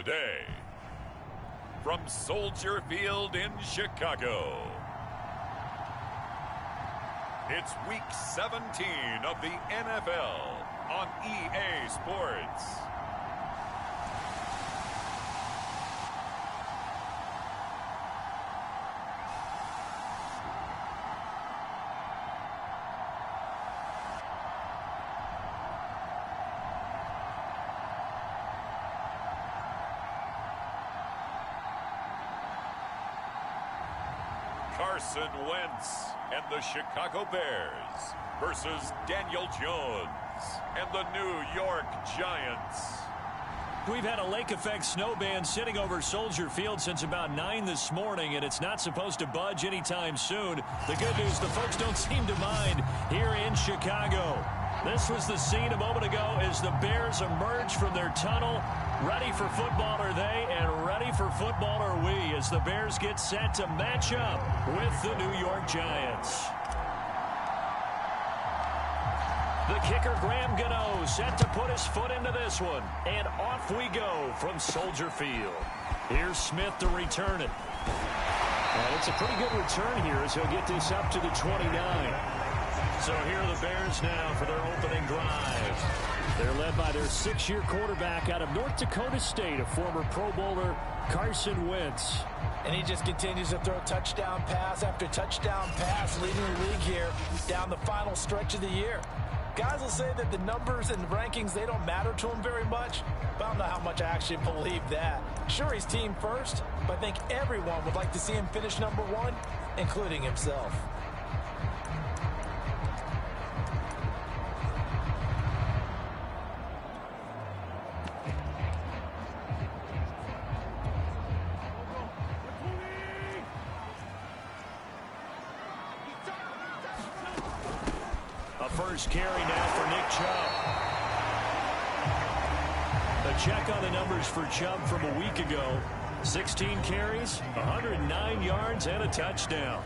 today, from Soldier Field in Chicago, it's Week 17 of the NFL on EA Sports. Carson Wentz and the Chicago Bears versus Daniel Jones and the New York Giants. We've had a lake effect snow band sitting over Soldier Field since about 9 this morning, and it's not supposed to budge anytime soon. The good news, the folks don't seem to mind here in Chicago. This was the scene a moment ago as the Bears emerged from their tunnel. Ready for football are they, and ready for football are we, as the Bears get set to match up with the New York Giants. The kicker, Graham Gano, set to put his foot into this one. And off we go from Soldier Field. Here's Smith to return it. And it's a pretty good return here as he'll get this up to the 29. So here are the Bears now for their opening drive. They're led by their 6-year quarterback out of North Dakota State, a former Pro Bowler, Carson Wentz. And he just continues to throw touchdown pass after touchdown pass, leading the league here down the final stretch of the year. Guys will say that the numbers and rankings, they don't matter to him very much, but I don't know how much I actually believe that. Sure, he's team first, but I think everyone would like to see him finish number 1, including himself. First carry now for Nick Chubb. A check on the numbers for Chubb from a week ago. 16 carries, 109 yards, and a touchdown.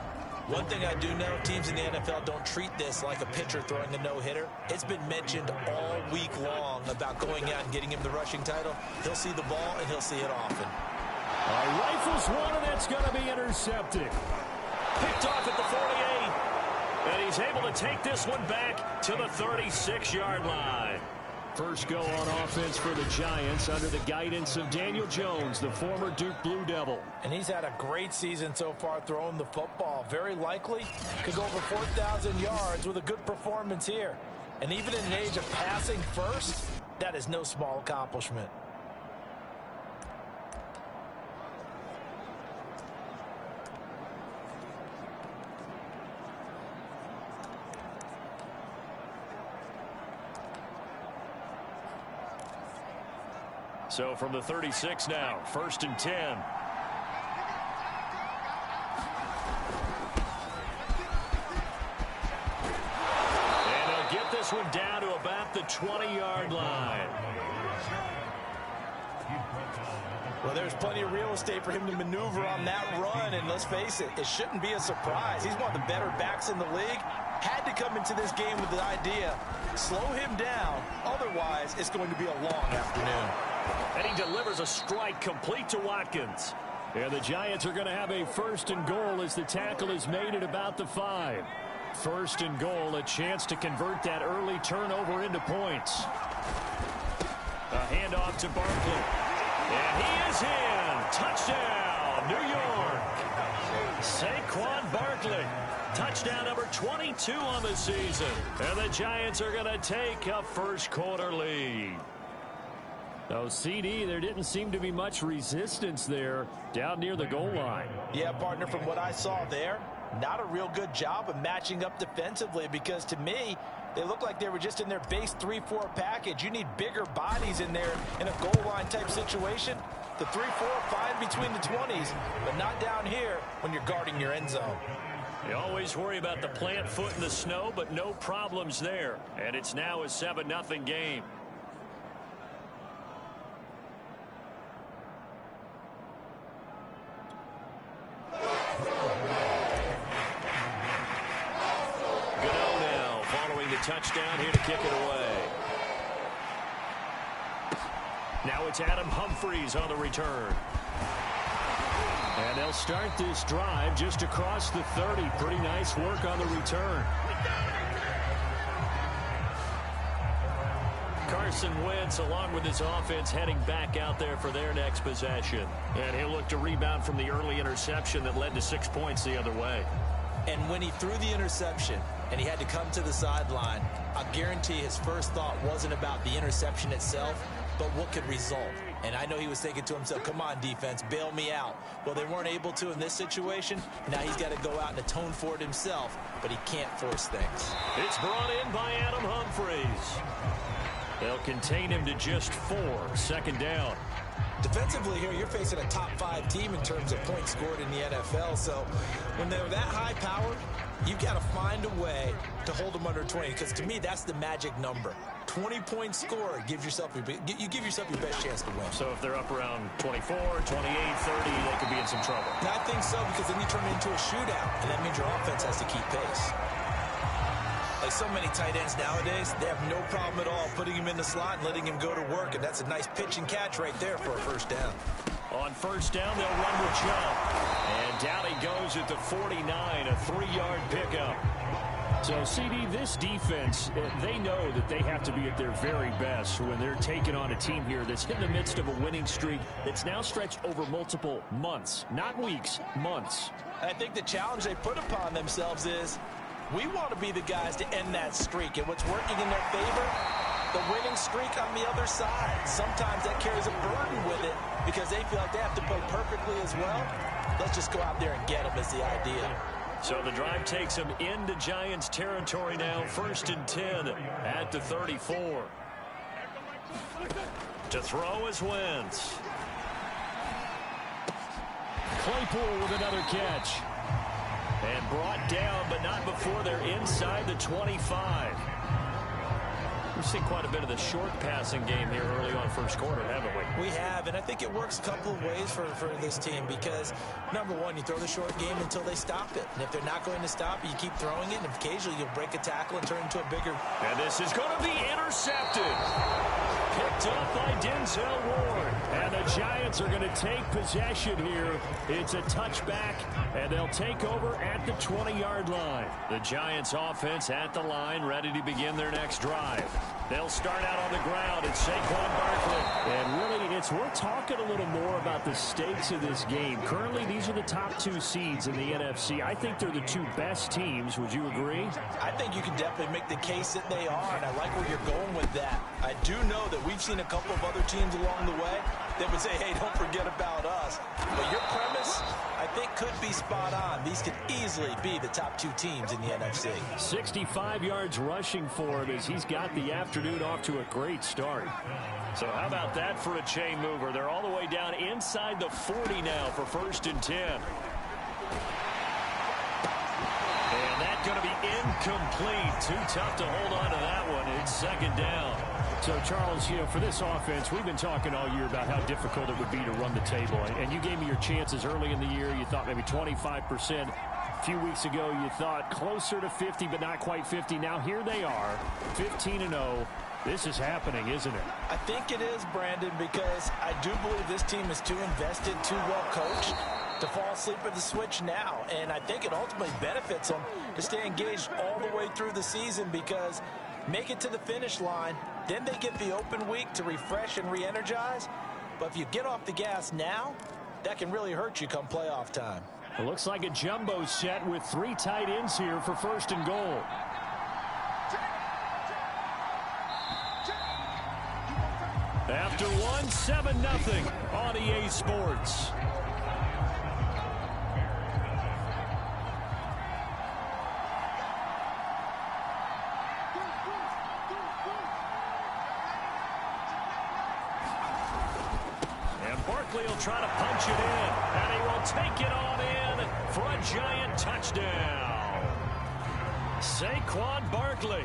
One thing I do know, teams in the NFL don't treat this like a pitcher throwing a no-hitter. It's been mentioned all week long about going out and getting him the rushing title. He'll see the ball, and he'll see it often. Rifles one, and that's going to be intercepted. Picked off at the 48. And he's able to take this one back to the 36-yard line. First go on offense for the Giants under the guidance of Daniel Jones, the former Duke Blue Devil. And he's had a great season so far throwing the football. Very likely could go over 4,000 yards with a good performance here. And even in an age of passing first, that is no small accomplishment. So from the 36 now, 1st and 10. And he'll get this one down to about the 20-yard line. Well, there's plenty of real estate for him to maneuver on that run, and let's face it, it shouldn't be a surprise. He's one of the better backs in the league. Had to come into this game with the idea, slow him down, otherwise it's going to be a long afternoon. And he delivers a strike complete to Watkins. And the Giants are going to have a 1st and goal as the tackle is made at about the 5. 1st and goal, a chance to convert that early turnover into points. A handoff to Barkley. And he is in. Touchdown, New York. Saquon Barkley. Touchdown number 22 on the season. And the Giants are going to take a first quarter lead. Oh, CD, there didn't seem to be much resistance there down near the goal line. Yeah, partner, from what I saw there, not a real good job of matching up defensively, because to me, they look like they were just in their base 3-4 package. You need bigger bodies in there in a goal line type situation. The 3-4 fine between the 20s, but not down here when you're guarding your end zone. You always worry about the plant foot in the snow, but no problems there. And it's now a 7-0 game. Touchdown here to kick it away. Now it's Adam Humphries on the return. And they'll start this drive just across the 30. Pretty nice work on the return. Carson Wentz, along with his offense, heading back out there for their next possession. And he'll look to rebound from the early interception that led to 6 points the other way. And when he threw the interception and he had to come to the sideline, I guarantee his first thought wasn't about the interception itself, but what could result. And I know he was thinking to himself, come on, defense, bail me out. Well, they weren't able to in this situation. Now he's got to go out and atone for it himself, but he can't force things. It's brought in by Adam Humphries. They'll contain him to just 4. Second down. Defensively here, you're facing a top 5 team in terms of points scored in the NFL. So when they're that high powered, you've got to find a way to hold them under 20. Because to me, that's the magic number. 20-point score gives yourself you give yourself your best chance to win. So if they're up around 24, 28, 30, they could be in some trouble. And I think so, because then you turn it into a shootout, and that means your offense has to keep pace. Like so many tight ends nowadays, they have no problem at all putting him in the slot and letting him go to work, and that's a nice pitch and catch right there for a first down. On first down, they'll run with Chubb. And down he goes at the 49, a 3-yard pickup. So, CD, this defense, they know that they have to be at their very best when they're taking on a team here that's in the midst of a winning streak that's now stretched over multiple months, not weeks, months. And I think the challenge they put upon themselves is, we want to be the guys to end that streak. And what's working in their favor, the winning streak on the other side. Sometimes that carries a burden with it because they feel like they have to play perfectly as well. Let's just go out there and get them is the idea. So the drive takes them into Giants territory now. 1st and 10 at the 34. To throw is Wentz. Claypool with another catch. And brought down, but not before they're inside the 25. We've seen quite a bit of the short passing game here early on first quarter, haven't we? We have, and I think it works a couple of ways for this team because, number one, you throw the short game until they stop it. And if they're not going to stop it, you keep throwing it, and occasionally you'll break a tackle and turn into a bigger. And this is going to be intercepted. Picked up by Denzel Ward. And the Giants are going to take possession here. It's a touchback, and they'll take over at the 20-yard line. The Giants offense at the line, ready to begin their next drive. They'll start out on the ground. It's Saquon Barkley. And really, it's worth talking a little more about the stakes of this game. Currently, these are the top 2 seeds in the NFC. I think they're the 2 best teams. Would you agree? I think you can definitely make the case that they are, and I like where you're going with that. I do know that we've seen a couple of other teams along the way that would say, hey, don't forget about us. But your premise, I think, could be spot on. These could easily be the top 2 teams in the NFC. 65 yards rushing for him as he's got the afternoon off to a great start. So how about that for a chain mover? They're all the way down inside the 40 now for 1st and 10. And that's going to be incomplete. Too tough to hold on to that one. It's 2nd down. So, Charles, you know, for this offense, we've been talking all year about how difficult it would be to run the table. And you gave me your chances early in the year. You thought maybe 25%. A few weeks ago, you thought closer to 50, but not quite 50. Now, here they are, 15-0. This is happening, isn't it? I think it is, Brandon, because I do believe this team is too invested, too well coached to fall asleep at the switch now. And I think it ultimately benefits them to stay engaged all the way through the season because make it to the finish line, then they get the open week to refresh and re-energize. But if you get off the gas now, that can really hurt you come playoff time. It looks like a jumbo set with 3 tight ends here for 1st and goal. After 1, 7-0 on EA Sports. Barkley will try to punch it in, and he will take it on in for a Giant touchdown. Saquon Barkley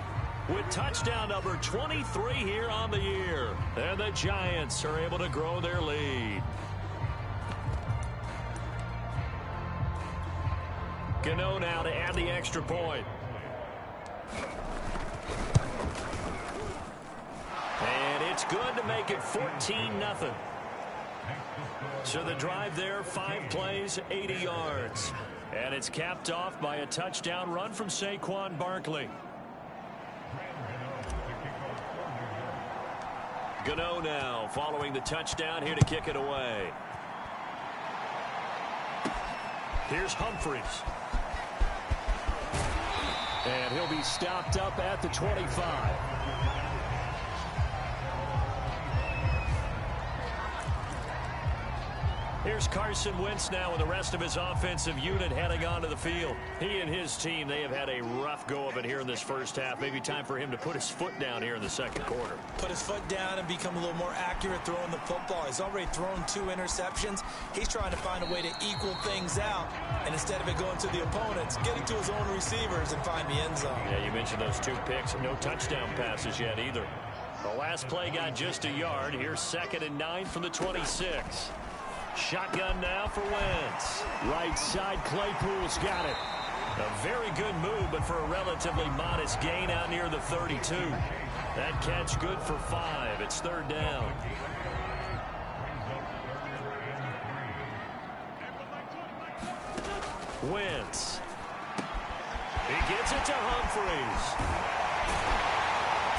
with touchdown number 23 here on the year. And the Giants are able to grow their lead. Gano now to add the extra point. And It's good to make it 14-0. So the drive there, 5 plays, 80 yards. And it's capped off by a touchdown run from Saquon Barkley. Gano now following the touchdown here to kick it away. Here's Humphries. And he'll be stopped up at the 25. Here's Carson Wentz now with the rest of his offensive unit heading onto the field. He and his team, they have had a rough go of it here in this first half. Maybe time for him to put his foot down here in the second quarter. Put his foot down and become a little more accurate throwing the football. He's already thrown 2 interceptions. He's trying to find a way to equal things out. And instead of it going to the opponents, get it to his own receivers and find the end zone. Yeah, you mentioned those 2 picks. No touchdown passes yet either. The last play got just a yard. Here's 2nd and 9 from the 26. Shotgun now for Wentz. Right side, Claypool's got it. A very good move, but for a relatively modest gain out near the 32. That catch good for 5. It's 3rd down. Wentz. He gets it to Humphries.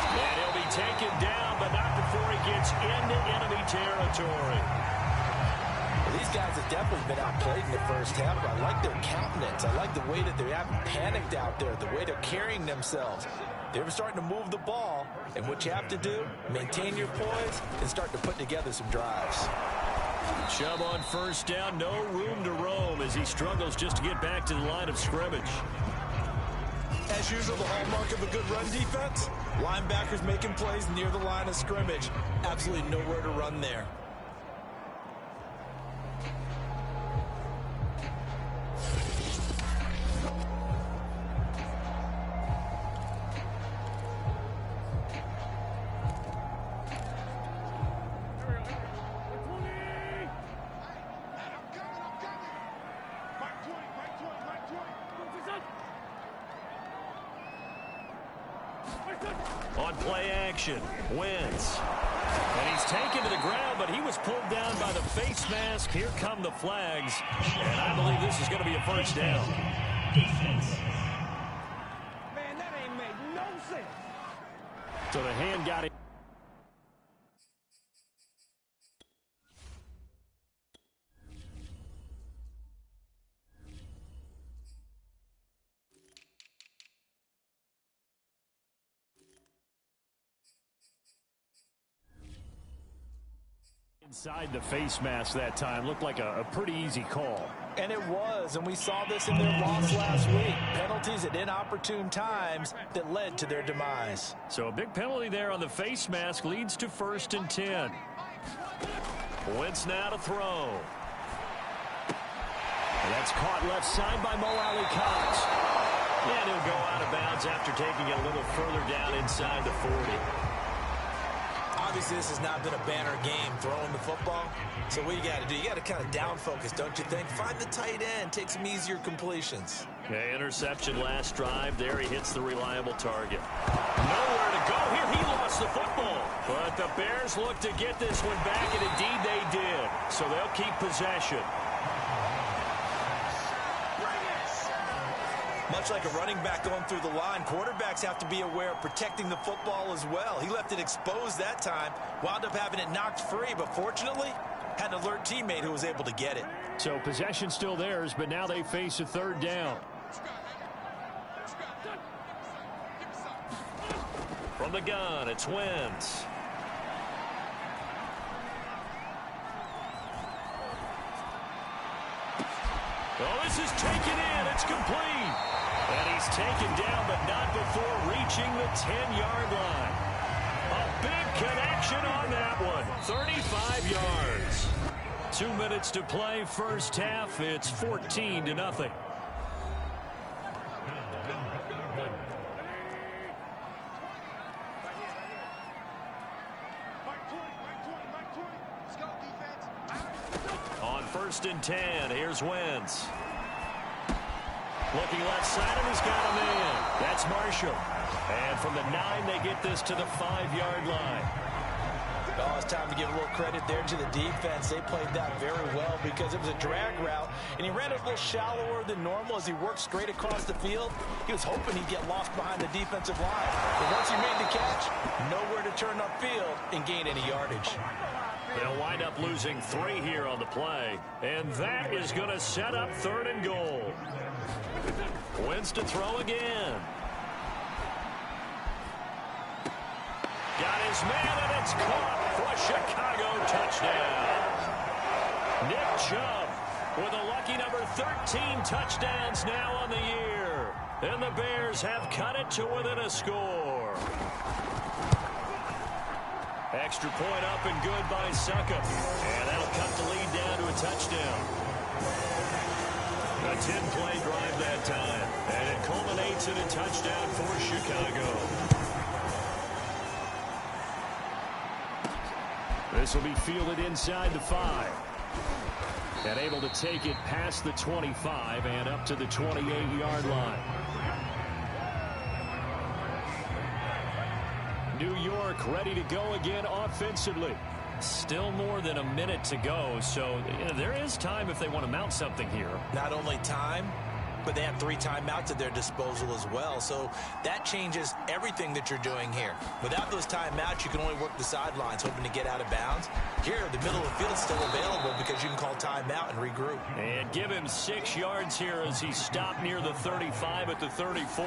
And he'll be taken down, but not before he gets into enemy territory. These guys have definitely been outplayed in the first half. I like their countenance. I like the way that they haven't panicked out there, the way they're carrying themselves. They're starting to move the ball, and what you have to do, maintain your poise and start to put together some drives. Chubb on 1st down, no room to roam as he struggles just to get back to the line of scrimmage. As usual, the hallmark of a good run defense, linebackers making plays near the line of scrimmage. Absolutely nowhere to run there. On play action, Wentz. And he's taken to the ground, but he was pulled down by the face mask. Here come the flags. And I believe this is going to be a 1st down. Man, that ain't made no sense. So the hand got it. Inside the face mask that time. Looked like a pretty easy call. And it was, and we saw this in their loss last week. Penalties at inopportune times that led to their demise. So a big penalty there on the face mask leads to 1st and 10. Wentz now to throw. And that's caught left side by Mo Alley Cox. And he'll go out of bounds after taking it a little further down inside the 40. Obviously, this has not been a banner game throwing the football. So what you got to do, you got to kind of down focus, don't you think? Find the tight end, take some easier completions. Okay, interception last drive. There he hits the reliable target. Nowhere to go here. He lost the football. But the Bears look to get this one back, and indeed they did. So they'll keep possession. Much like a running back going through the line, quarterbacks have to be aware of protecting the football as well. He left it exposed that time, wound up having it knocked free, but fortunately, had an alert teammate who was able to get it. So possession still theirs, but now they face a 3rd down. From the gun, it's Wentz. Oh, this is taken in. It's complete. And he's taken down, but not before reaching the 10-yard line. A big connection on that one. 35 yards. 2 minutes to play, first half. It's 14-0. On 1st and 10, here's Wentz. Looking left side, and he's got a man. That's Marshall. And from the 9, they get this to the 5-yard line. Oh, it's time to give a little credit there to the defense. They played that very well because it was a drag route, and he ran it a little shallower than normal as he worked straight across the field. He was hoping he'd get lost behind the defensive line. But once he made the catch, nowhere to turn upfield and gain any yardage. They'll wind up losing 3 here on the play, and that is going to set up 3rd and goal. Wentz to throw again. Got his man, and it's caught for a Chicago touchdown. Nick Chubb with a lucky number 13 touchdowns now on the year. And the Bears have cut it to within a score. Extra point up and good by Suckup. And that'll cut the lead down to a touchdown. A 10-play drive that time. And it culminates in a touchdown for Chicago. This will be fielded inside the 5. And able to take it past the 25 and up to the 28-yard line. New York ready to go again offensively. Still more than a minute to go, so there is time if they want to mount something here. Not only time, but they have 3 timeouts at their disposal as well. So that changes everything that you're doing here. Without those timeouts, you can only work the sidelines, hoping to get out of bounds. Here, the middle of the field is still available because you can call timeout and regroup. And give him 6 yards here as he stopped near the 35 at the 34.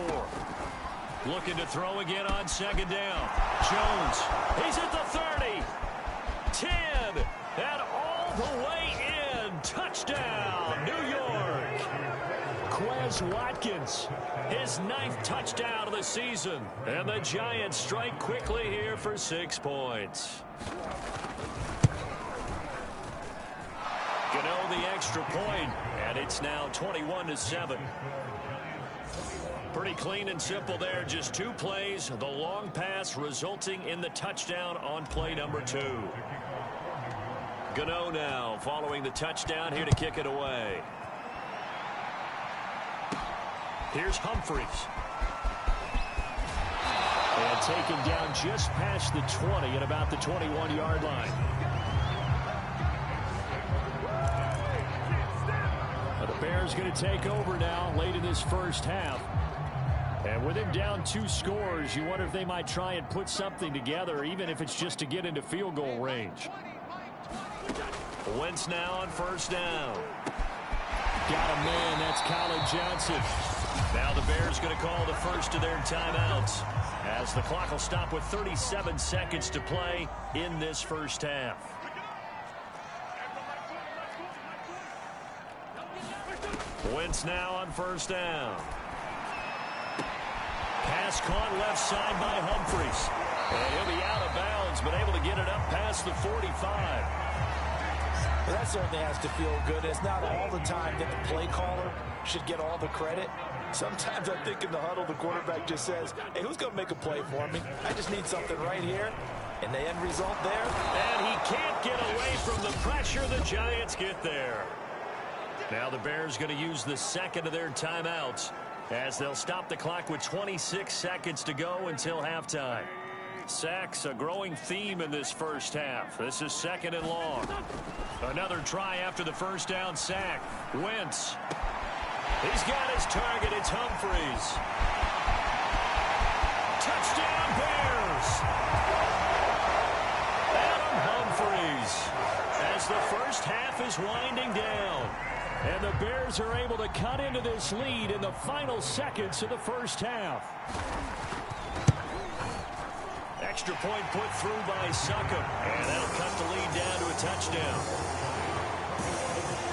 Looking to throw again on 2nd down. Jones, he's at the 30. 10, and all the way in. Touchdown, New York. Quez Watkins, his 9th touchdown of the season. And the Giants strike quickly here for 6 points. Gano the extra point, and it's now 21-7. Pretty clean and simple there. Just 2 plays. The long pass resulting in the touchdown on play number 2. Gano now following the touchdown here to kick it away. Here's Humphries. And taken down just past the 20 at about the 21-yard line. The Bears going to take over now late in this first half. And with him down 2 scores, you wonder if they might try and put something together, even if it's just to get into field goal range. Wentz now on 1st down. Got a man, that's Colin Johnson. Now the Bears going to call the first of their timeouts as the clock will stop with 37 seconds to play in this first half. Wentz now on 1st down. Pass caught left side by Humphries. And he'll be out of bounds, but able to get it up past the 45. Well, that certainly has to feel good. It's not all the time that the play caller should get all the credit. Sometimes I think in the huddle, the quarterback just says, hey, who's going to make a play for me? I just need something right here. And the end result there. And he can't get away from the pressure. The Giants get there. Now the Bears going to use the 2nd of their timeouts as they'll stop the clock with 26 seconds to go until halftime. Sacks, a growing theme in this first half. This is 2nd and long. Another try after the 1st down sack. Wentz. He's got his target. It's Humphries. Touchdown, Bears. Adam Humphries as the first half is winding down. And the Bears are able to cut into this lead in the final seconds of the first half. Extra point put through by Suckup. And that'll cut the lead down to a touchdown.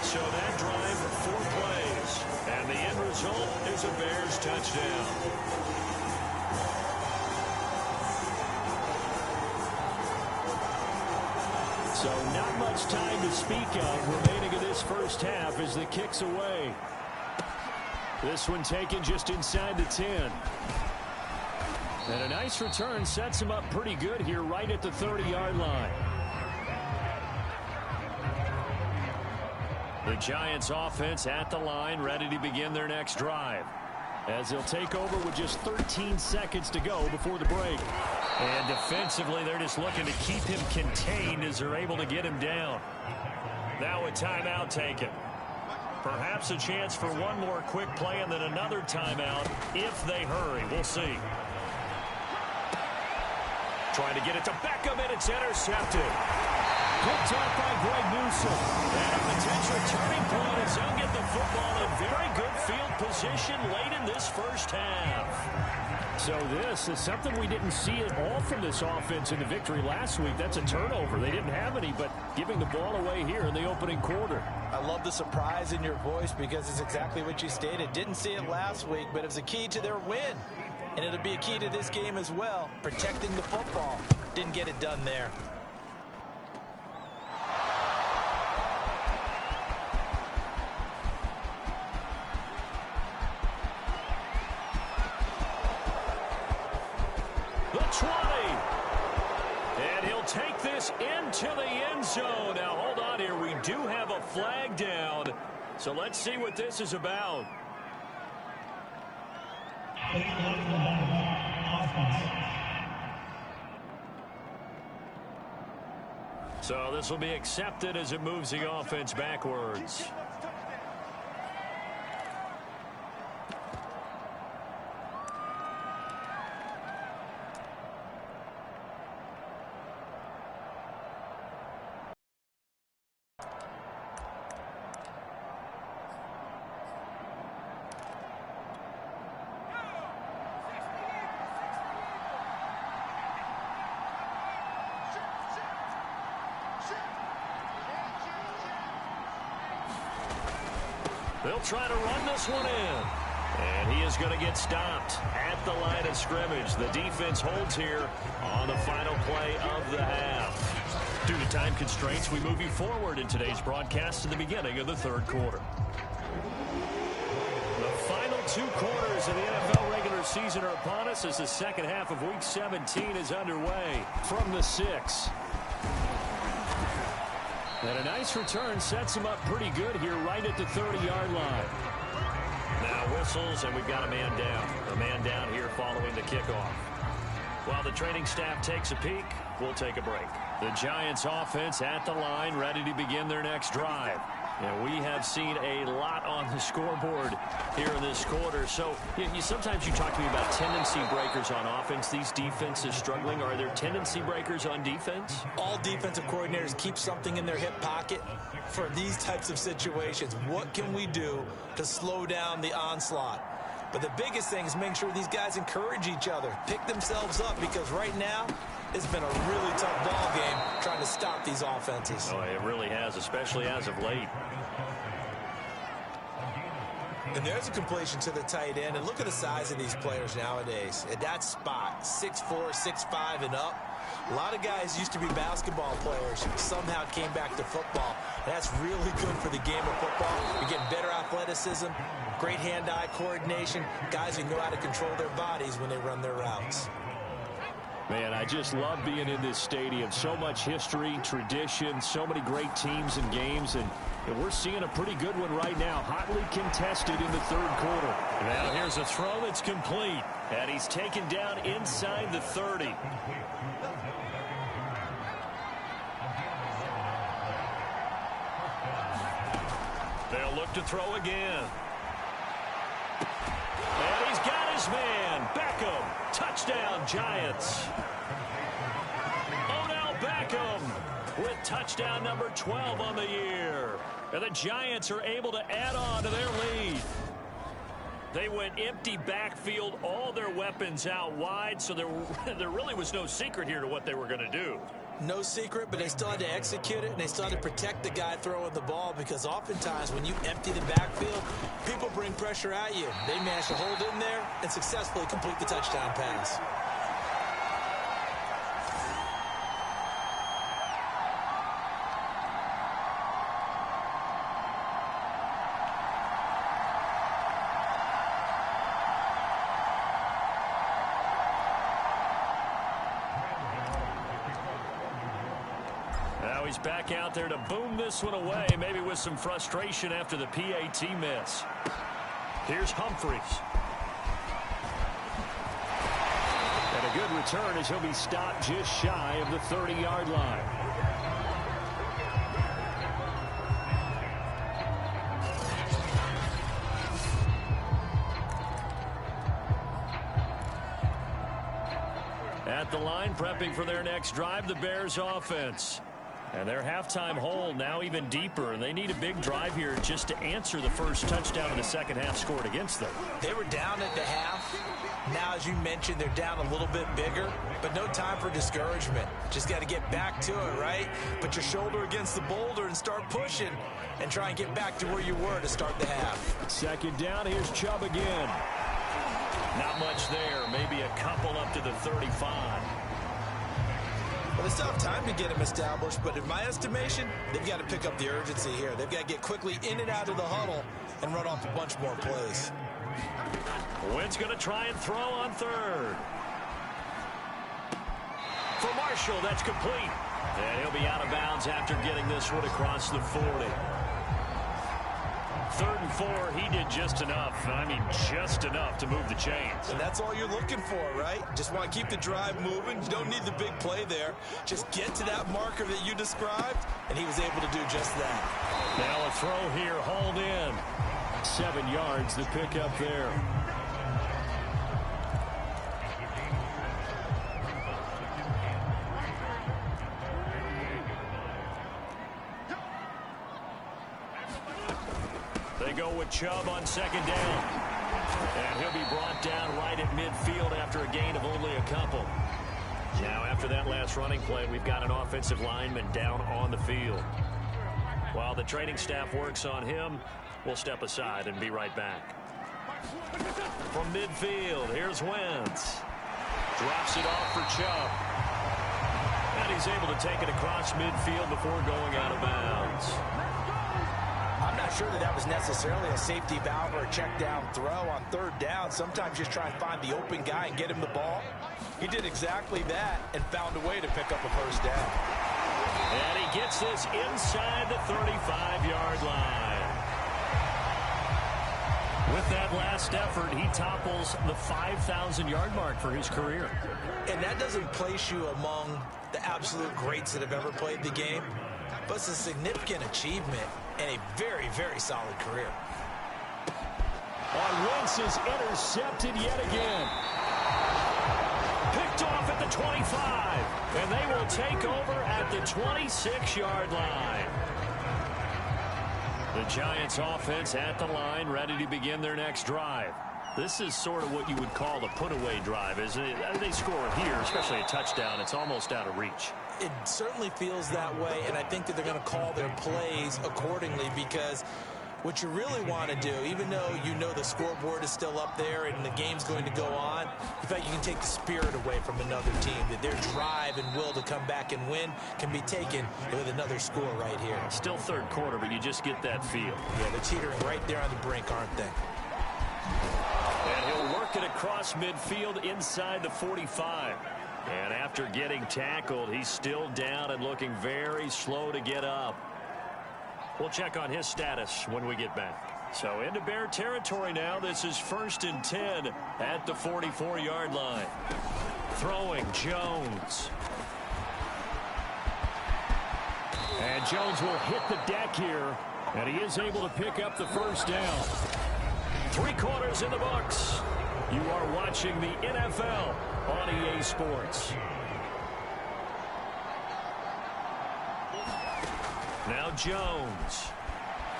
So that drive, 4 plays. And the end result is a Bears touchdown. So not much time to speak of remaining in this first half as the kick's away. This one taken just inside the 10. And a nice return sets him up pretty good here right at the 30-yard line. The Giants offense at the line, ready to begin their next drive. as he'll take over with just 13 seconds to go before the break. And defensively, they're just looking to keep him contained as they're able to get him down. Now a timeout taken. Perhaps a chance for one more quick play and then another timeout if they hurry. We'll see. Trying to get it to Beckham, and it's intercepted. Picked up by Greg Newsome. And a potential turning point as they'll get the football in very good field position late in this first half. So this is something we didn't see at all from this offense in the victory last week. That's a turnover. They didn't have any, but giving the ball away here in the opening quarter. I love the surprise in your voice because it's exactly what you stated. Didn't see it last week, but it was a key to their win. And it'll be a key to this game as well, protecting the football. Didn't get it done there. The 20. And he'll take this into the end zone. Now, hold on here. We do have a flag down. So let's see what this is about. So this will be accepted as it moves the offense backwards. They'll try to run this one in. And he is going to get stopped at the line of scrimmage. The defense holds here on the final play of the half. Due to time constraints, we move you forward in today's broadcast to the beginning of the third quarter. The final two quarters of the NFL regular season are upon us as the second half of Week 17 is underway from the 6. And a nice return sets him up pretty good here right at the 30-yard line. Now whistles, and we've got a man down. A man down here following the kickoff. While the training staff takes a peek, we'll take a break. The Giants offense at the line, ready to begin their next drive. And we have seen a lot on the scoreboard here in this quarter. So sometimes you talk to me about tendency breakers on offense. These defenses struggling. Are there tendency breakers on defense? All defensive coordinators keep something in their hip pocket for these types of situations. What can we do to slow down the onslaught? But the biggest thing is make sure these guys encourage each other, pick themselves up, because right now it's been a really tough ball game trying to stop these offenses. Oh, it really has, especially as of late. And there's a completion to the tight end. And look at the size of these players nowadays. At that spot, 6'4", 6'5", and up. A lot of guys used to be basketball players, somehow came back to football. And that's really good for the game of football. You're getting better athleticism, great hand-eye coordination, guys who know how to control their bodies when they run their routes. Man, I just love being in this stadium. So much history, tradition, so many great teams and games, and we're seeing a pretty good one right now, hotly contested in the third quarter. Now here's a throw that's complete, and he's taken down inside the 30. They'll look to throw again. And he's got his man, Beckham. Touchdown, Giants. Odell Beckham with touchdown number 12 on the year. And the Giants are able to add on to their lead. They went empty backfield, all their weapons out wide, so there really was no secret here to what they were going to do. No secret, but they still had to execute it, and they still had to protect the guy throwing the ball, because oftentimes when you empty the backfield, people bring pressure at you. They managed to hold in there and successfully complete the touchdown pass. Now he's back out there to boom this one away, maybe with some frustration after the PAT miss. Here's Humphries. a good return as he'll be stopped just shy of the 30-yard line. At the line, prepping for their next drive, the Bears offense. And their halftime hole now even deeper, and they need a big drive here just to answer the first touchdown in the second half scored against them. They were down at the half. Now, as you mentioned, they're down a little bit bigger, but no time for discouragement. Just got to get back to it, right? Put your shoulder against the boulder and start pushing and try and get back to where you were to start the half. Second down, here's Chubb again. Not much there, maybe a couple up to the 35. Well, they still have time to get him established, but in my estimation, they've got to pick up the urgency here. They've got to get quickly in and out of the huddle and run off a bunch more plays. Wentz going to try and throw on third. For Marshall, that's complete. And he'll be out of bounds after getting this one across the 40. 3rd and 4, he did just enough. I mean, just enough to move the chains. And that's all you're looking for, right? Just want to keep the drive moving. You don't need the big play there. Just get to that marker that you described, and he was able to do just that. Now a throw here, hauled in. 7 yards, the pickup there. They go with Chubb on second down. And he'll be brought down right at midfield after a gain of only a couple. Now, after that last running play, we've got an offensive lineman down on the field. While the training staff works on him, we'll step aside and be right back. From midfield, here's Wentz. Drops it off for Chubb. And he's able to take it across midfield before going out of bounds. I'm not sure that was necessarily a safety valve or a check down throw on 3rd down. Sometimes just try and find the open guy and get him the ball. He did exactly that and found a way to pick up a 1st down. And he gets this inside the 35-yard line. With that last effort, he topples the 5,000-yard mark for his career. And that doesn't place you among the absolute greats that have ever played the game, but it's a significant achievement and a very, very solid career. On Wentz is intercepted yet again. Picked off at the 25, and they will take over at the 26-yard line. The Giants offense at the line, ready to begin their next drive. This is sort of what you would call the put-away drive, isn't it? They score here, especially a touchdown. It's almost out of reach. It certainly feels that way, and I think that they're going to call their plays accordingly, because what you really want to do, even though you know the scoreboard is still up there and the game's going to go on, in fact, you can take the spirit away from another team, that their drive and will to come back and win can be taken with another score right here. Still 3rd quarter, but you just get that feel. Yeah, they're teetering right there on the brink, aren't they? And he'll work it across midfield inside the 45. And after getting tackled, he's still down and looking very slow to get up. We'll check on his status when we get back. So into Bear territory now. This is 1st and 10 at the 44-yard line. Throwing Jones. And Jones will hit the deck here. And he is able to pick up the 1st down. 3 quarters in the books. You are watching the NFL on EA Sports. Now Jones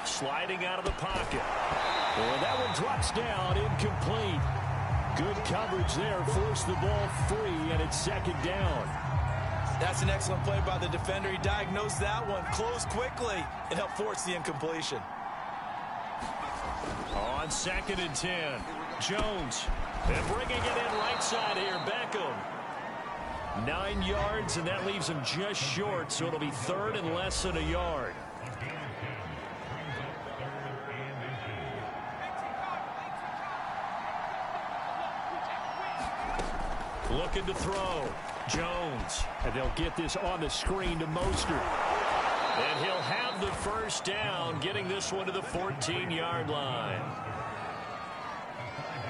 sliding out of the pocket. And that one drops down, incomplete. Good coverage there, forced the ball free, and it's 2nd down. That's an excellent play by the defender. He diagnosed that one, closed quickly, and helped force the incompletion. On 2nd and 10, Jones. And bringing it in right side here, Beckham. 9 yards, and that leaves him just short, so it'll be 3rd and less than a yard. Looking to throw. Jones. And they'll get this on the screen to Mostert. And he'll have the 1st down, getting this one to the 14-yard line.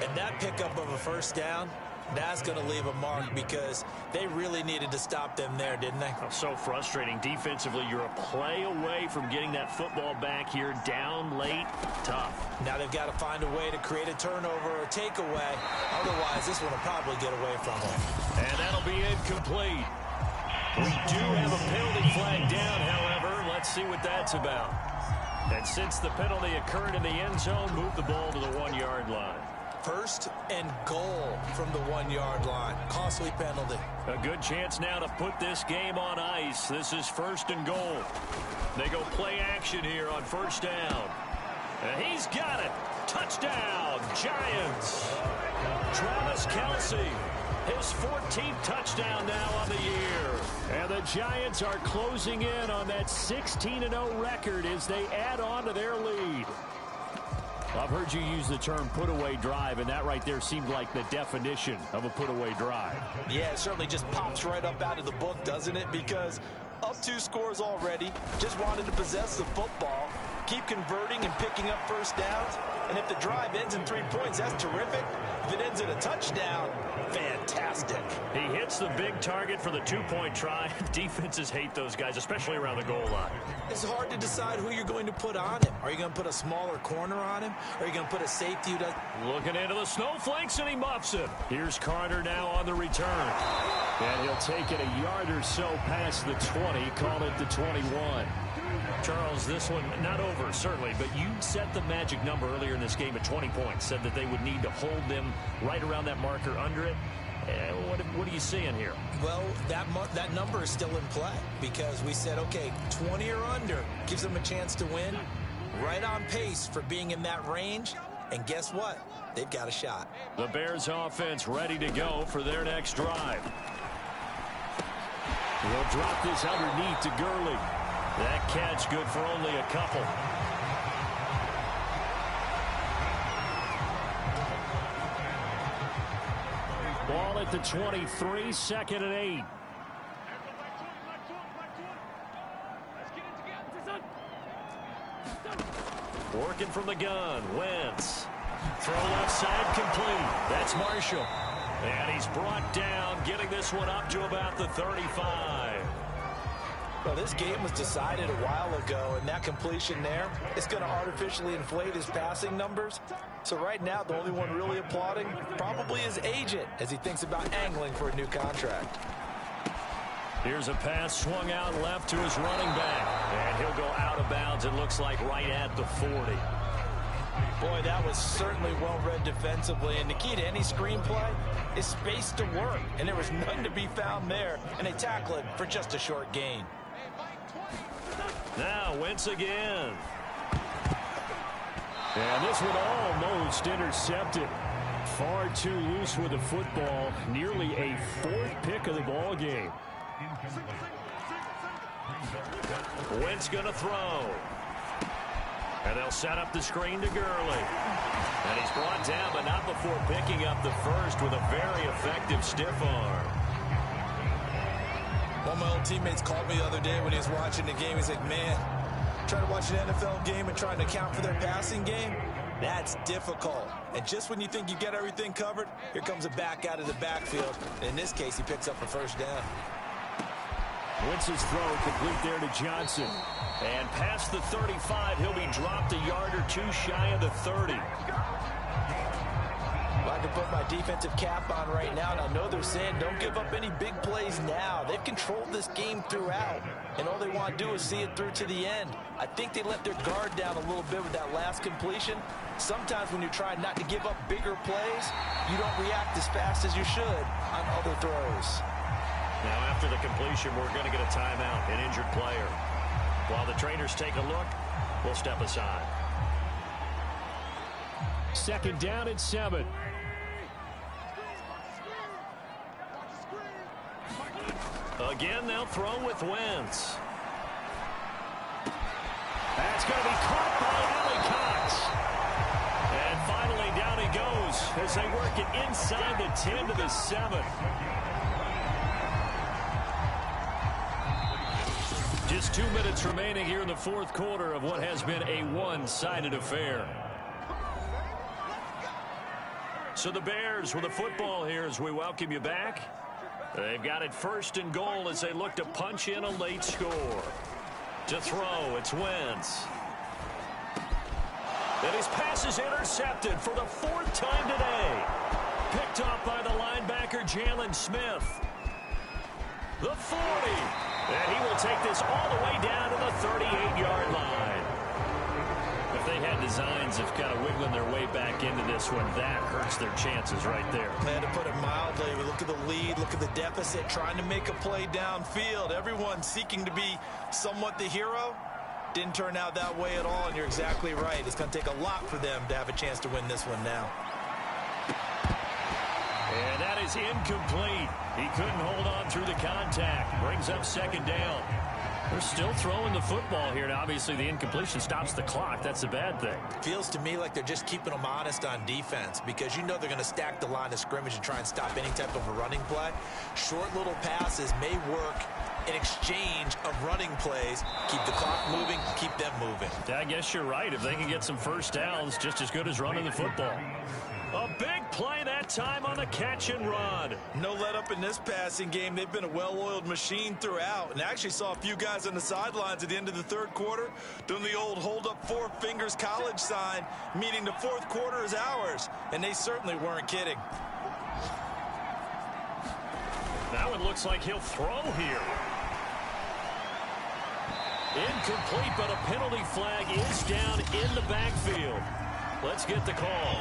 And that pickup of a 1st down That's going to leave a mark because they really needed to stop them there, didn't they? Oh, so frustrating. Defensively, you're a play away from getting that football back here. Down late, tough. Now they've got to find a way to create a turnover or a takeaway. Otherwise, this one will probably get away from them. And that'll be incomplete. We do have a penalty flag down, however. Let's see what that's about. And since the penalty occurred in the end zone, move the ball to the 1-yard line. First and goal from the 1-yard line. Costly penalty. A good chance now to put this game on ice. This is first and goal. They go play action here on first down. And he's got it. Touchdown, Giants. Travis Kelce. His 14th touchdown now on the year. And the Giants are closing in on that 16-0 record as they add on to their lead. I've heard you use the term put-away drive, and that right there seemed like the definition of a put-away drive. Yeah, it certainly just pops right up out of the book, doesn't it? Because up 2 scores already, just wanted to possess the football, keep converting and picking up first downs. And if the drive ends in 3 points, that's terrific. If it ends in a touchdown, fantastic. He hits the big target for the 2-point try. Defenses hate those guys, especially around the goal line. It's hard to decide who you're going to put on him. Are you going to put a smaller corner on him? Or are you going to put a safety who does... Looking into the snowflakes, and he muffs it. Here's Carter now on the return. And he'll take it a yard or so past the 20, call it the 21. Charles, this one not over, certainly, but you set the magic number earlier in this game at 20 points, said that they would need to hold them right around that marker under it. What are you seeing here? Well, that number is still in play because we said, okay, 20 or under gives them a chance to win. Right on pace for being in that range. And guess what? They've got a shot. The Bears offense ready to go for their next drive. He'll drop this underneath to Gurley. That catch good for only a couple. Ball at the 23, 2nd and 8. Working from the gun, Wentz. Throw left side complete. That's Marshall. And he's brought down, getting this one up to about the 35. Well, this game was decided a while ago, and that completion there is going to artificially inflate his passing numbers. So right now, the only one really applauding probably his agent as he thinks about angling for a new contract. Here's a pass swung out left to his running back. And he'll go out of bounds, it looks like, right at the 40. Boy, that was certainly well-read defensively. And the key to any screenplay is space to work. And there was none to be found there. And they tackle it for just a short gain. Now Wentz again. And this one almost intercepted. Far too loose with the football. Nearly a 4th pick of the ball game. Wentz going to throw. And they'll set up the screen to Gurley. And he's brought down, but not before picking up the first with a very effective stiff arm. One of my old teammates called me the other day when he was watching the game. He's like, man, trying to watch an NFL game and trying to account for their passing game, that's difficult. And just when you think you get everything covered, here comes a back out of the backfield. And in this case, he picks up a first down. Wentz's throw complete there to Johnson. And past the 35, he'll be dropped a yard or 2 shy of the 30. I can put my defensive cap on right now, and I know they're saying don't give up any big plays now. They've controlled this game throughout, and all they want to do is see it through to the end. I think they let their guard down a little bit with that last completion. Sometimes when you're trying not to give up bigger plays, you don't react as fast as you should on other throws. Now after the completion, we're going to get a timeout, an injured player. While the trainers take a look, we'll step aside. 2nd down and 7. Again, they'll throw with Wentz. That's going to be caught by Allie Cox. And finally, down he goes as they work it inside the 10 to the 7. Just 2 minutes remaining here in the 4th quarter of what has been a one-sided affair. So the Bears with the football here as we welcome you back. They've got it 1st and goal as they look to punch in a late score. To throw, it's Wentz. And his pass is intercepted for the 4th time today. Picked off by the linebacker, Jalen Smith. The 40. And he will take this all the way down to the 38-yard line. If they had designs of kind of wiggling their way back into this one, that hurts their chances right there. Man, to put it mildly, we look at the lead, look at the deficit, trying to make a play downfield. Everyone seeking to be somewhat the hero. Didn't turn out that way at all, and you're exactly right. It's going to take a lot for them to have a chance to win this one now. And that is incomplete. He couldn't hold on through the contact. Brings up 2nd down. They're still throwing the football here, and obviously the incompletion stops the clock. That's a bad thing. Feels to me like they're just keeping them honest on defense because you know they're going to stack the line of scrimmage and try and stop any type of a running play. Short little passes may work in exchange of running plays. Keep the clock moving, keep them moving. I guess you're right. If they can get some first downs, just as good as running the football. A big play that time on the catch and run. No let up in this passing game. They've been a well-oiled machine throughout. And I actually saw a few guys on the sidelines at the end of the 3rd quarter doing the old hold up 4 fingers college sign, meaning the 4th quarter is ours. And they certainly weren't kidding. That one looks like he'll throw here. Incomplete, but a penalty flag is down in the backfield. Let's get the call.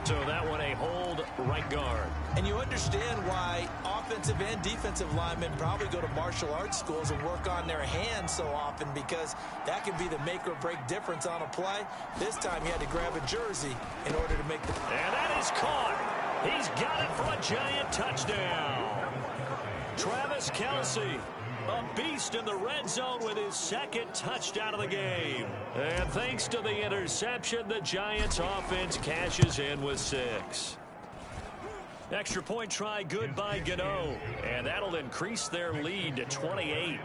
So that one a hold right guard. And you understand why offensive and defensive linemen probably go to martial arts schools and work on their hands so often, because that can be the make or break difference on a play. This time he had to grab a jersey in order to make the... And that is caught. He's got it for a giant touchdown. Travis Kelce, a beast in the red zone with his 2nd touchdown of the game. And thanks to the interception, the Giants offense cashes in with 6. Extra point try good by Gano. And that'll increase their lead to 28.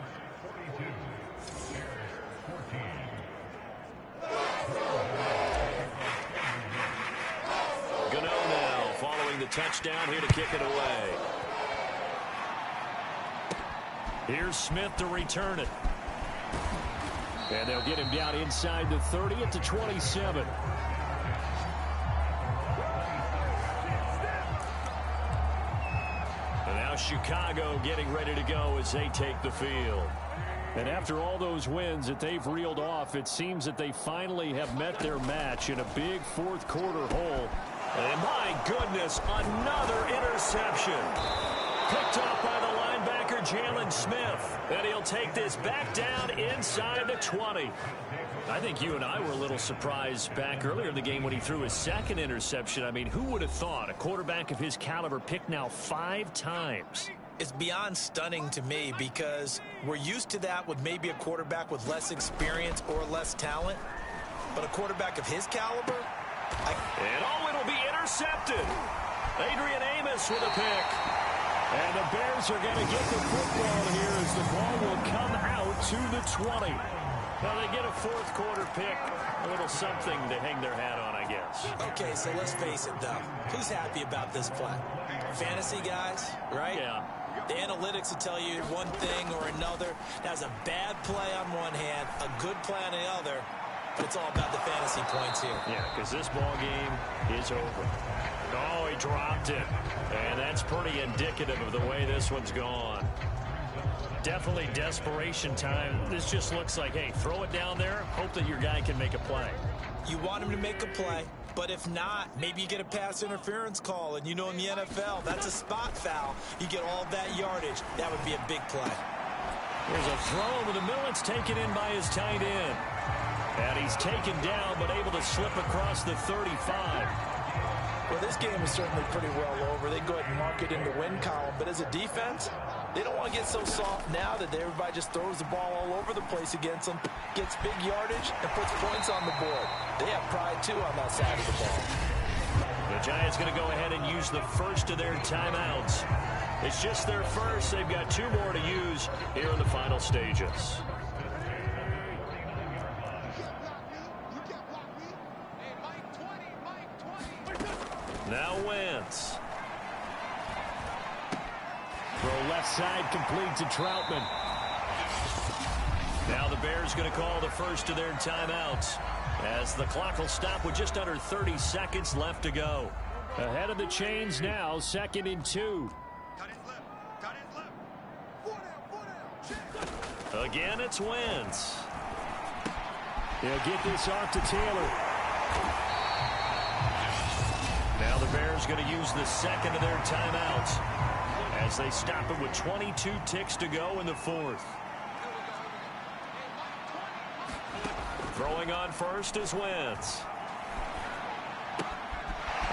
Gano now following the touchdown here to kick it away. Here's Smith to return it. And they'll get him down inside the 30 at the 27. And now Chicago getting ready to go as they take the field. And after all those wins that they've reeled off, it seems that they finally have met their match in a big 4th quarter hole. And my goodness, another interception. Picked off by the linebacker, Jalen Smith. And he'll take this back down inside the 20. I think you and I were a little surprised back earlier in the game when he threw his 2nd interception. I mean, who would have thought a quarterback of his caliber picked now 5 times? It's beyond stunning to me because we're used to that with maybe a quarterback with less experience or less talent. But a quarterback of his caliber... it'll be intercepted. Adrian Amos with a pick. And the Bears are going to get the football here as the ball will come out to the 20. Now they get a 4th quarter pick. A little something to hang their hat on, I guess. Okay, so let's face it, though. Who's happy about this play? Fantasy guys, right? Yeah. The analytics will tell you one thing or another. That's a bad play on one hand, a good play on the other. But it's all about the fantasy points here. Yeah, because this ball game is over. Oh, he dropped it. And that's pretty indicative of the way this one's gone. Definitely desperation time. This just looks like, hey, throw it down there, hope that your guy can make a play. You want him to make a play, but if not, maybe you get a pass interference call. And you know in the NFL, that's a spot foul. You get all that yardage. That would be a big play. There's a throw over the middle. It's taken in by his tight end. And he's taken down, but able to slip across the 35. Well, this game is certainly pretty well over. They go ahead and mark it in the win column. But as a defense, they don't want to get so soft now that everybody just throws the ball all over the place against them, gets big yardage, and puts points on the board. They have pride, too, on that side of the ball. The Giants going to go ahead and use the first of their timeouts. It's just their first. They've got 2 more to use here in the final stages. Now Wentz. Throw left side complete to Troutman. Now the Bears going to call the first of their timeouts as the clock will stop with just under 30 seconds left to go. Ahead of the chains now, 2nd and 2. Again, it's Wentz. They'll get this off to Taylor. Now the Bears going to use the second of their timeouts as they stop it with 22 ticks to go in the 4th. Throwing on first is Wentz.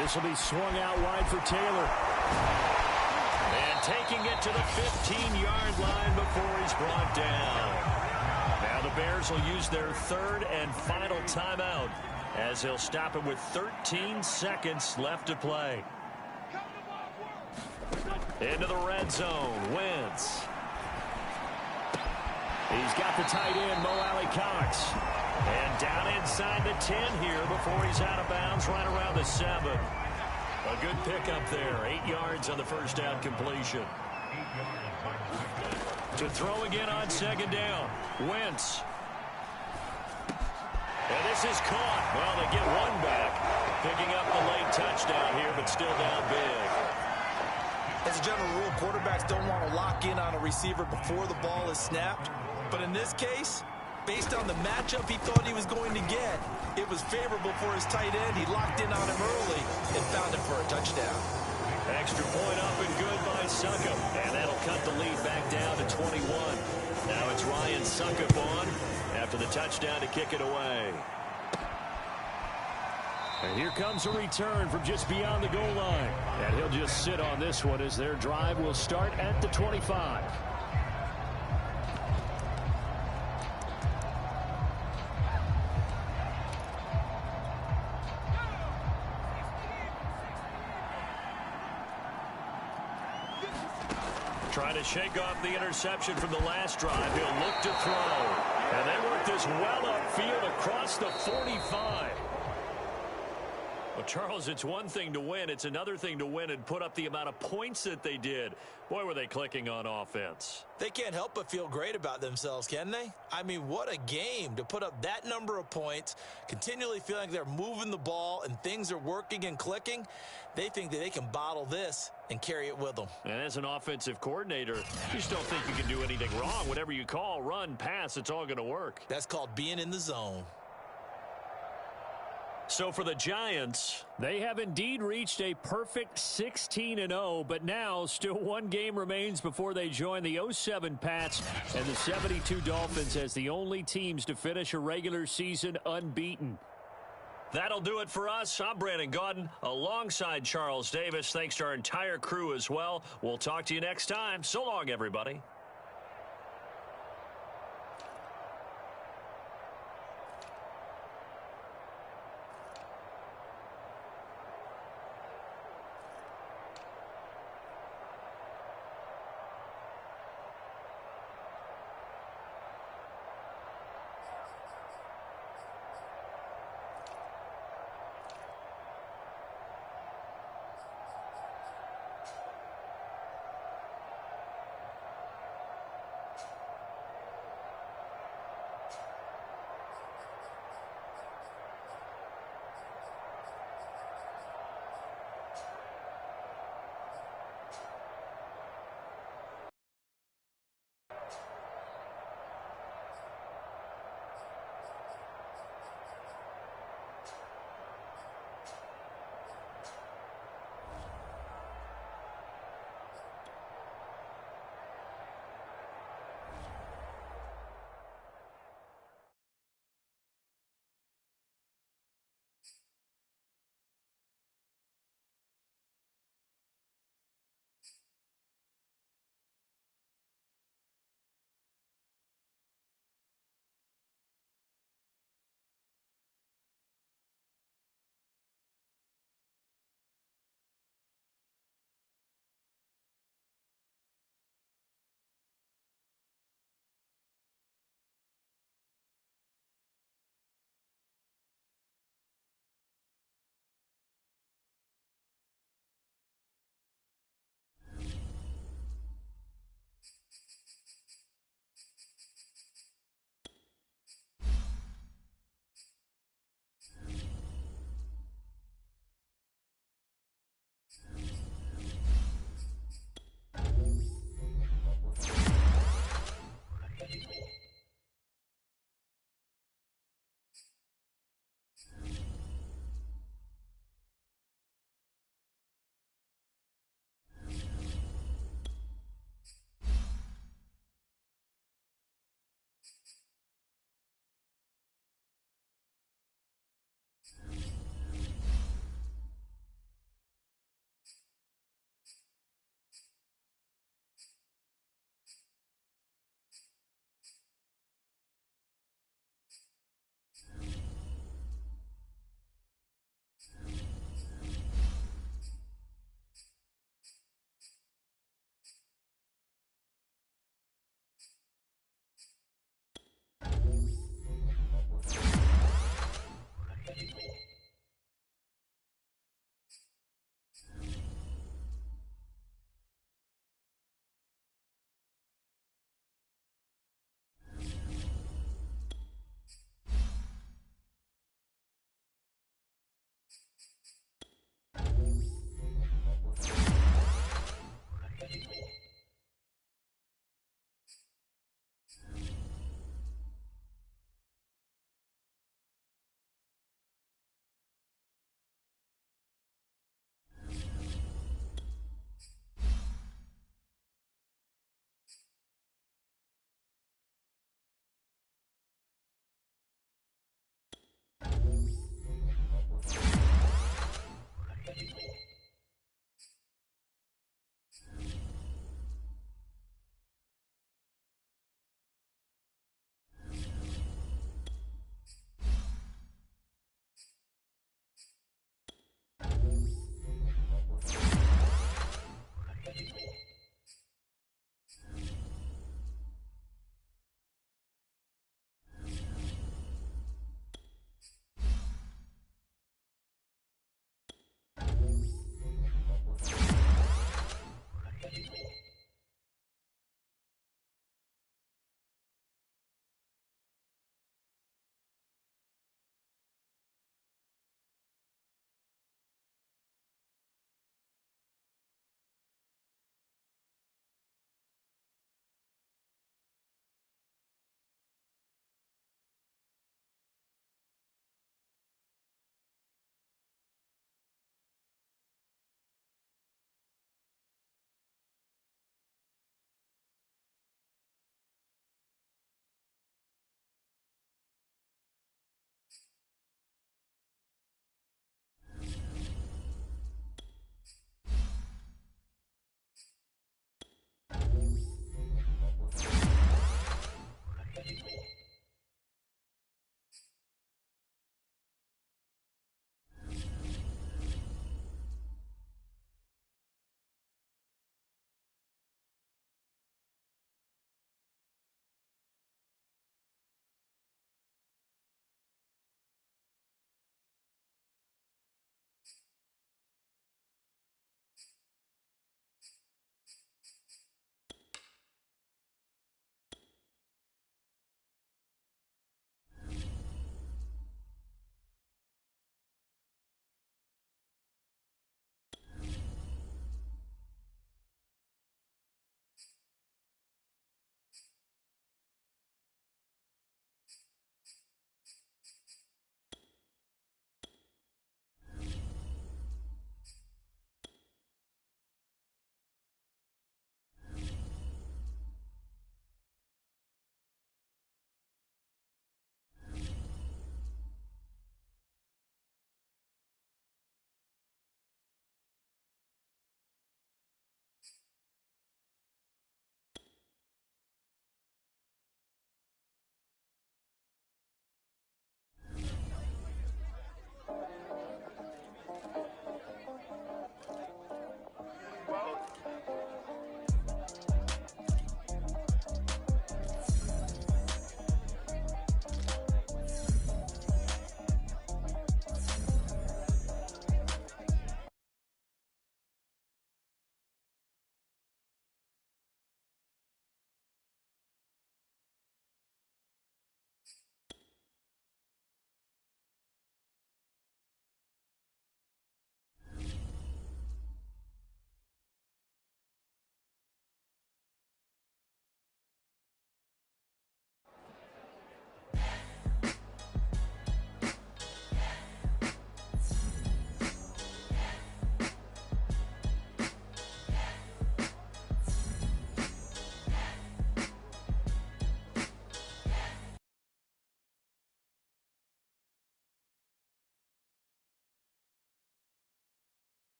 This will be swung out wide for Taylor. And taking it to the 15-yard line before he's brought down. Now the Bears will use their 3rd and final timeout as they'll stop it with 13 seconds left to play. Into the red zone, Wentz. He's got the tight end, Mo Alley-Cox. And down inside the 10 here before he's out of bounds right around the 7. A good pickup there. 8 yards on the first down completion. To throw again on 2nd down. Wentz. And this is caught. Well, they get one back. Picking up the late touchdown here, but still down big. As a general rule, quarterbacks don't want to lock in on a receiver before the ball is snapped. But in this case, based on the matchup he thought he was going to get, it was favorable for his tight end. He locked in on him early and found him for a touchdown. Extra point up and good by Succop. And that'll cut the lead back down to 21. Now it's Ryan Succop on after the touchdown to kick it away. And here comes a return from just beyond the goal line. And he'll just sit on this one as their drive will start at the 25. Trying to shake off the interception from the last drive. He'll look to throw. And they work this well upfield across the 45. Well, Charles, it's one thing to win. It's another thing to win and put up the amount of points that they did. Boy, were they clicking on offense. They can't help but feel great about themselves, can they? I mean, what a game to put up that number of points, continually feeling like they're moving the ball and things are working and clicking. They think that they can bottle this and carry it with them. And as an offensive coordinator, you just don't think you can do anything wrong. Whatever you call, run, pass, it's all going to work. That's called being in the zone. So for the Giants, they have indeed reached a perfect 16-0, but now still one game remains before they join the 07 Pats and the 72 Dolphins as the only teams to finish a regular season unbeaten. That'll do it for us. I'm Brandon Gaudin alongside Charles Davis. Thanks to our entire crew as well. We'll talk to you next time. So long, everybody.